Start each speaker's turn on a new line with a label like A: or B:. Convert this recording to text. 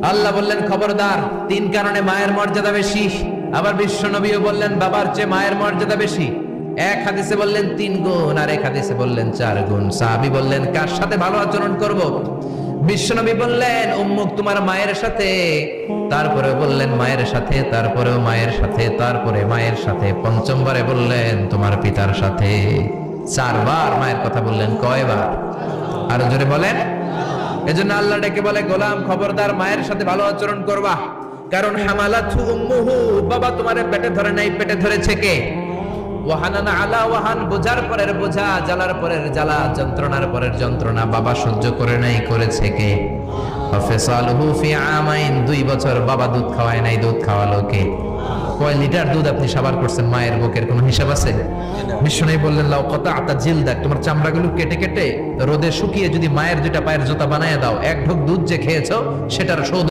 A: আল্লাহ বললেন খবরদার, 3 কারণে মায়ের মর্যাদা বেশি। আবার বিশ্ব নবীও বললেন বাবার চেয়ে মায়ের মর্যাদা বেশি। এক হাদিসে বললেন 3 গুণ, আর এক হাদিসে বললেন 4 গুণ। সাহাবী বললেন কার সাথে ভালো আচরণ করব? বিশ্বনবী বললেন উম্মুক, তোমার মায়ের সাথে। তারপরে বললেন মায়ের সাথে, তারপরেও মায়ের সাথে, তারপরে মায়ের সাথে, পঞ্চমবারে বললেন তোমার পিতার সাথে। 4 বার মায়ের কথা বললেন। কয়বার? আরো জোরে বলেন। এজন্য আল্লাহ ডেকে বলে গোলাম খবরদার, মায়ের সাথে ভালো আচরণ করবা। কারণ হামালাতহু উম্মুহু, বাবা তোমারে পেটে ধরে নাই, পেটে ধরেছে কে? ওয়াহানানা আলা ওয়াহান, বোঝার পরের বোঝা, জ্বালার পরের জ্বালা, যন্ত্রণার পরের যন্ত্রণা বাবা সহ্য করে নাই, করেছে কে? ফাসালহু ফি আমাইন, 2 বছর বাবা দুধ খাওয়ায় নাই, দুধ খাওয়ালো কে? কয় লিটার দুধ আপনি সাবার করছেন মায়ের বুকের, কোনো হিসাব আছে? বিষ্ণু বললেন লাউ কাতাআতা জিলদাক, তোমার চামড়াগুলো কেটে কেটে রোদে শুকিয়ে যদি মায়ের 2টা পায়ের জুতা বানায় দাও, 1 ঢোক দুধ যে খেয়েছো সেটার শোধ